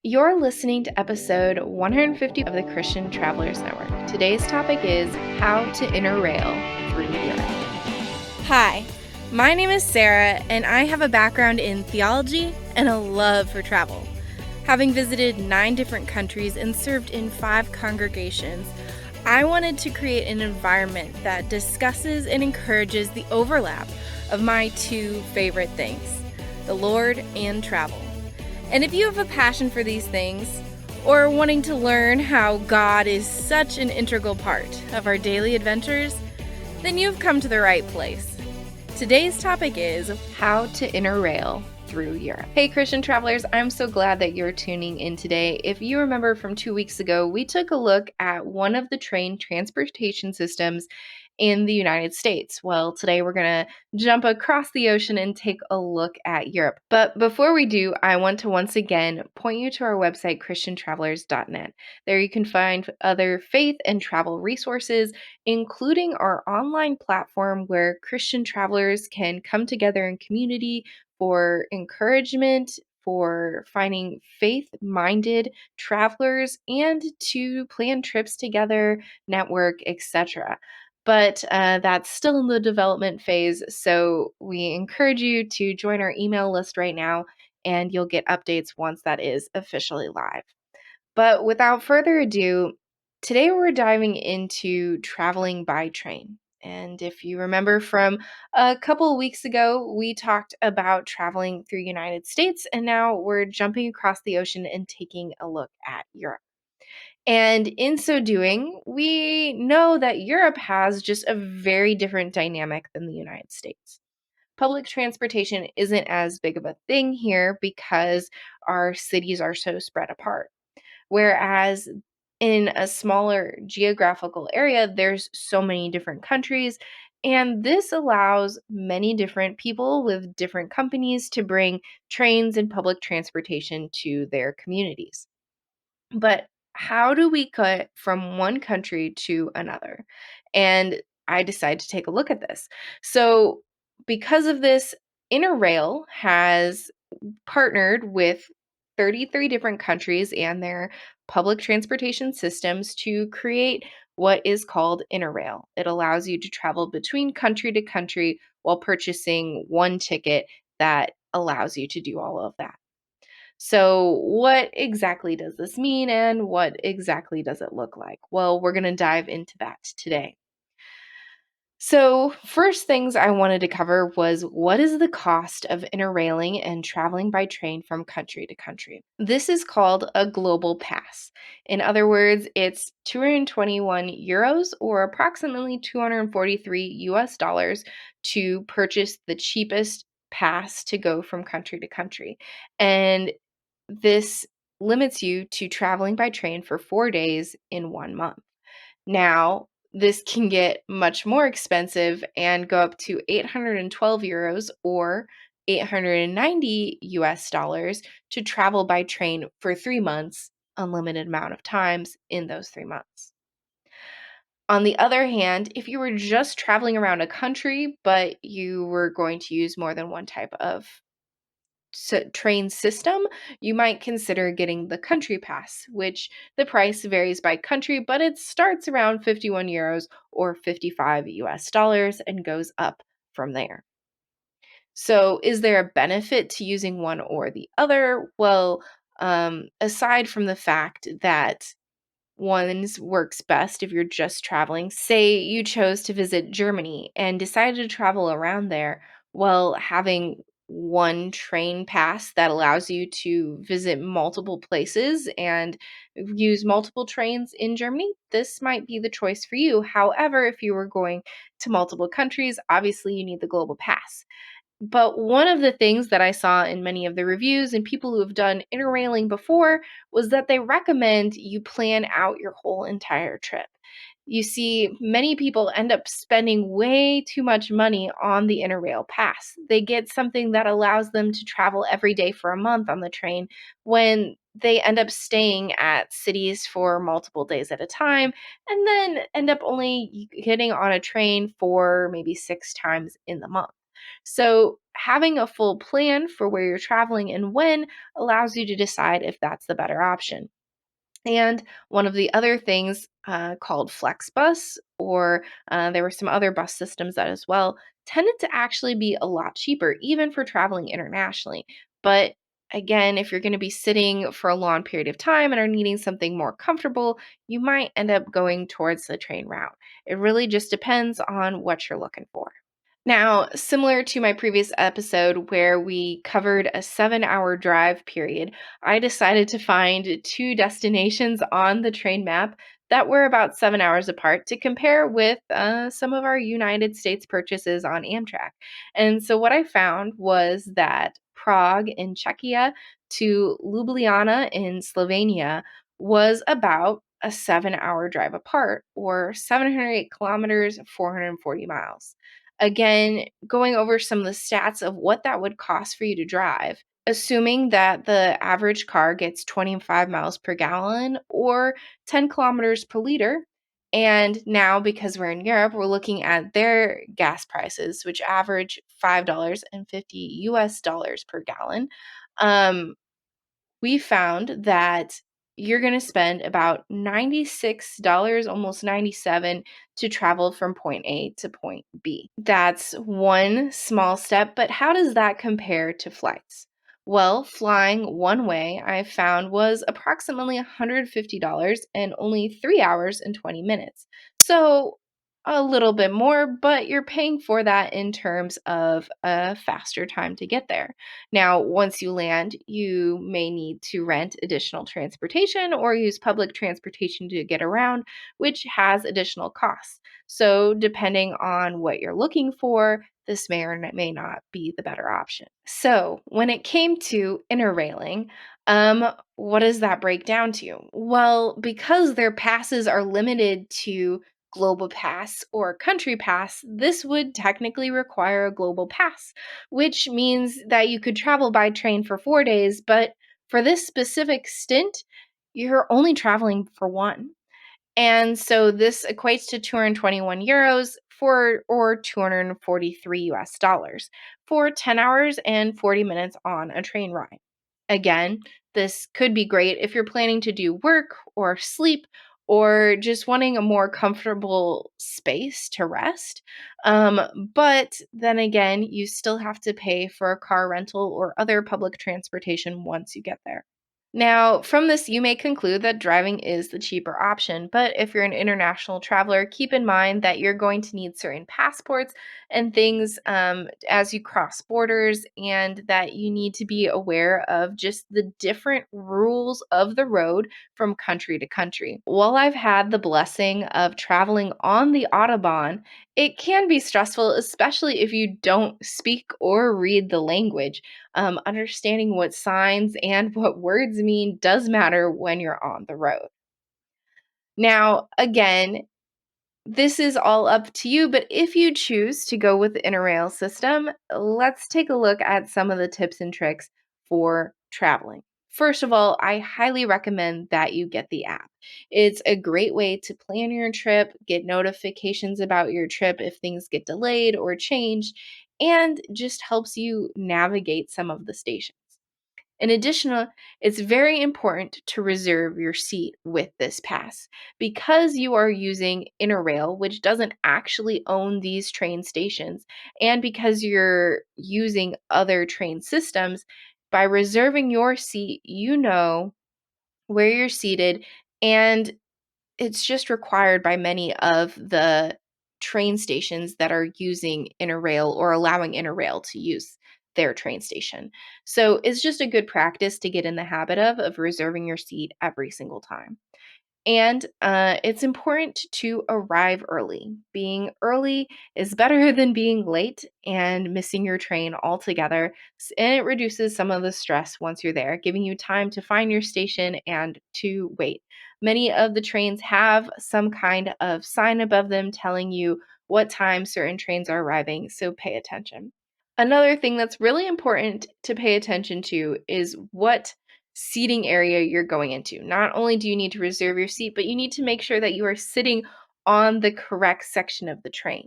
You're listening to episode 150 of the Christian Travelers Network. Today's topic is how to interrail through Europe. Hi, my name is Sarah, and I have a background in theology and a love for travel. Having visited 9 different countries and served in 5 congregations, I wanted to create an environment that discusses and encourages the overlap of my 2 favorite things, the Lord and travel. And if you have a passion for these things, or wanting to learn how God is such an integral part of our daily adventures, then you've come to the right place. Today's topic is how to interrail through Europe. Hey Christian travelers, I'm so glad that you're tuning in today. If you remember from 2 weeks ago, we took a look at one of the train transportation systems in the United States. Well, today we're going to jump across the ocean and take a look at Europe. But before we do, I want to once again point you to our website, christiantravelers.net. There you can find other faith and travel resources, including our online platform where Christian travelers can come together in community for encouragement, for finding faith-minded travelers, and to plan trips together, network, etc. But that's still in the development phase, so we encourage you to join our email list right now, and you'll get updates once that is officially live. But without further ado, today we're diving into traveling by train. And if you remember from a couple of weeks ago, we talked about traveling through the United States, and now we're jumping across the ocean and taking a look at Europe. And in so doing, we know that Europe has just a very different dynamic than the United States. Public transportation isn't as big of a thing here because our cities are so spread apart. Whereas in a smaller geographical area, there's so many different countries, and this allows many different people with different companies to bring trains and public transportation to their communities. But how do we cut from one country to another? And I decided to take a look at this. So, because of this, Interrail has partnered with 33 different countries and their public transportation systems to create what is called Interrail. It allows you to travel between country to country while purchasing one ticket that allows you to do all of that. So, what exactly does this mean and what exactly does it look like? Well, we're going to dive into that today. So, first things I wanted to cover was what is the cost of interrailing and traveling by train from country to country? This is called a global pass. In other words, it's 221 euros or approximately 243 US dollars to purchase the cheapest pass to go from country to country. And this limits you to traveling by train for 4 days in 1 month. Now, this can get much more expensive and go up to 812 euros or 890 US dollars to travel by train for 3 months, unlimited amount of times in those 3 months. On the other hand, if you were just traveling around a country, but you were going to use more than one type of train system, you might consider getting the country pass, which the price varies by country, but it starts around 51 euros or 55 US dollars and goes up from there. So, is there a benefit to using one or the other? Well, aside from the fact that one's works best if you're just traveling. Say you chose to visit Germany and decided to travel around there. Well, having one train pass that allows you to visit multiple places and use multiple trains in Germany, this might be the choice for you. However, if you were going to multiple countries, obviously you need the global pass. But one of the things that I saw in many of the reviews and people who have done interrailing before was that they recommend you plan out your whole entire trip. You see, many people end up spending way too much money on the Interrail pass. They get something that allows them to travel every day for a month on the train when they end up staying at cities for multiple days at a time and then end up only getting on a train for maybe 6 times in the month. So, having a full plan for where you're traveling and when allows you to decide if that's the better option. And one of the other things called FlexBus, or there were some other bus systems that as well, tended to actually be a lot cheaper, even for traveling internationally. But again, if you're going to be sitting for a long period of time and are needing something more comfortable, you might end up going towards the train route. It really just depends on what you're looking for. Now, similar to my previous episode where we covered a 7-hour drive period, I decided to find two destinations on the train map that were about 7 hours apart to compare with some of our United States purchases on Amtrak. And so, what I found was that Prague in Czechia to Ljubljana in Slovenia was about a 7-hour drive apart, or 708 kilometers, 440 miles. Again, going over some of the stats of what that would cost for you to drive, assuming that the average car gets 25 miles per gallon or 10 kilometers per liter. And now, because we're in Europe, we're looking at their gas prices, which average $5.50 US dollars per gallon. Um, we found that you're going to spend about $96, almost 97, to travel from point A to point B. That's one small step, but how does that compare to flights? Well, flying one way I found was approximately $150 and only 3 hours and 20 minutes. So, a little bit more, but you're paying for that in terms of a faster time to get there. Now, once you land, you may need to rent additional transportation or use public transportation to get around, which has additional costs. So, depending on what you're looking for, this may or may not be the better option. So, when it came to interrailing, what does that break down to? Well, because their passes are limited to Global Pass or Country Pass, this would technically require a Global Pass, which means that you could travel by train for 4 days, but for this specific stint, you're only traveling for one. And so this equates to 221 euros for or 243 US dollars for 10 hours and 40 minutes on a train ride. Again, this could be great if you're planning to do work or sleep or just wanting a more comfortable space to rest. But then again, you still have to pay for a car rental or other public transportation once you get there. Now, from this, you may conclude that driving is the cheaper option, but if you're an international traveler, keep in mind that you're going to need certain passports and things as you cross borders, and that you need to be aware of just the different rules of the road from country to country. While I've had the blessing of traveling on the Autobahn, it can be stressful, especially if you don't speak or read the language. Understanding what signs and what words mean does matter when you're on the road. Now, again, this is all up to you, but if you choose to go with the Interrail system, let's take a look at some of the tips and tricks for traveling. First of all, I highly recommend that you get the app. It's a great way to plan your trip, get notifications about your trip if things get delayed or changed, and just helps you navigate some of the stations. In addition, it's very important to reserve your seat with this pass because you are using Interrail, which doesn't actually own these train stations, and because you're using other train systems. By reserving your seat, you know where you're seated, and it's just required by many of the train stations that are using Interrail or allowing Interrail to use their train station. So it's just a good practice to get in the habit of reserving your seat every single time. And it's important to arrive early. Being early is better than being late and missing your train altogether. And it reduces some of the stress once you're there, giving you time to find your station and to wait. Many of the trains have some kind of sign above them telling you what time certain trains are arriving, so pay attention. Another thing that's really important to pay attention to is what seating area you're going into. Not only do you need to reserve your seat, but you need to make sure that you are sitting on the correct section of the train.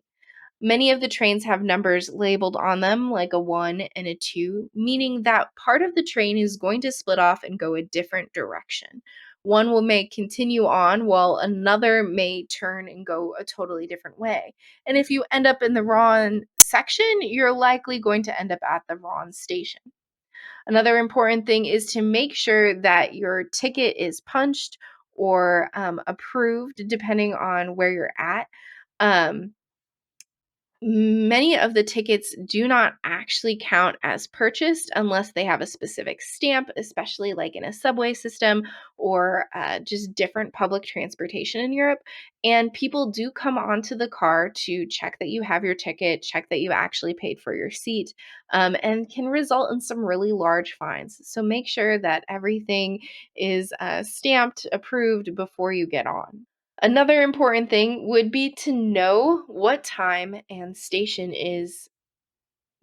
Many of the trains have numbers labeled on them, like a 1 and a 2, meaning that part of the train is going to split off and go a different direction. One may continue on while another may turn and go a totally different way. And if you end up in the wrong section, you're likely going to end up at the wrong station. Another important thing is to make sure that your ticket is punched or approved, depending on where you're at. Um, Many of the tickets do not actually count as purchased unless they have a specific stamp, especially like in a subway system or just different public transportation in Europe. And people do come onto the car to check that you have your ticket, check that you actually paid for your seat, and can result in some really large fines. So make sure that everything is stamped, approved before you get on. Another important thing would be to know what time and station is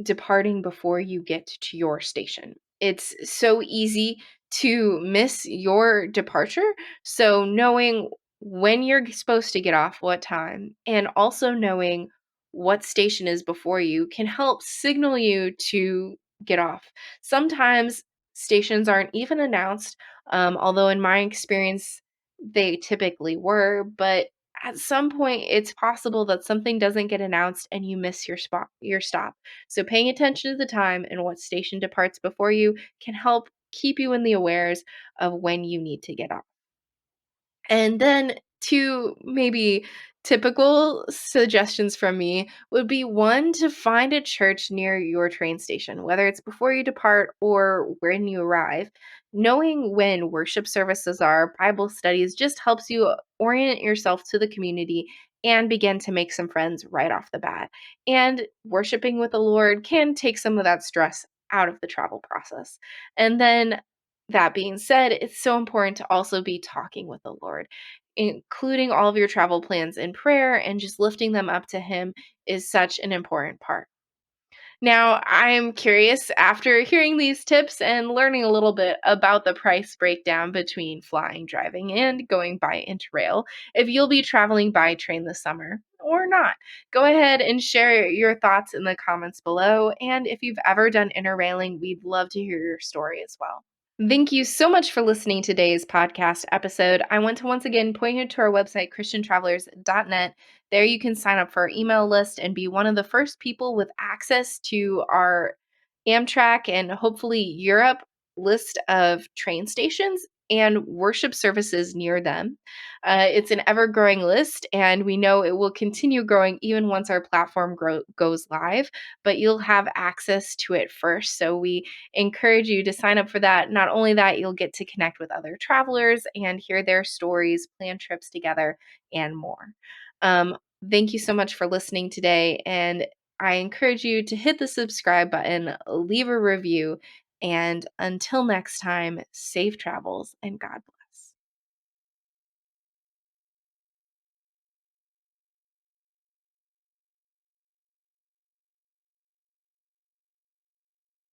departing before you get to your station. It's so easy to miss your departure. So, knowing when you're supposed to get off, what time, and also knowing what station is before you can help signal you to get off. Sometimes stations aren't even announced, although, in my experience, they typically were, but at some point it's possible that something doesn't get announced and you miss your stop. So, paying attention to the time and what station departs before you can help keep you in the awares of when you need to get off. And then two maybe typical suggestions from me would be one to find a church near your train station, whether it's before you depart or when you arrive. Knowing when worship services are, Bible studies just helps you orient yourself to the community and begin to make some friends right off the bat. And worshiping with the Lord can take some of that stress out of the travel process. And then that being said, it's so important to also be talking with the Lord. Including all of your travel plans in prayer and just lifting them up to Him is such an important part. Now, I'm curious after hearing these tips and learning a little bit about the price breakdown between flying, driving, and going by Interrail, if you'll be traveling by train this summer or not. Go ahead and share your thoughts in the comments below. And if you've ever done interrailing, we'd love to hear your story as well. Thank you so much for listening to today's podcast episode. I want to once again point you to our website, christiantravelers.net. There you can sign up for our email list and be one of the first people with access to our Amtrak and hopefully Europe list of train stations and worship services near them. It's an ever growing list, and we know it will continue growing even once our platform goes live, but you'll have access to it first. So we encourage you to sign up for that. Not only that, you'll get to connect with other travelers and hear their stories, plan trips together, and more. Thank you so much for listening today. And I encourage you to hit the subscribe button, leave a review, and until next time, safe travels and God bless.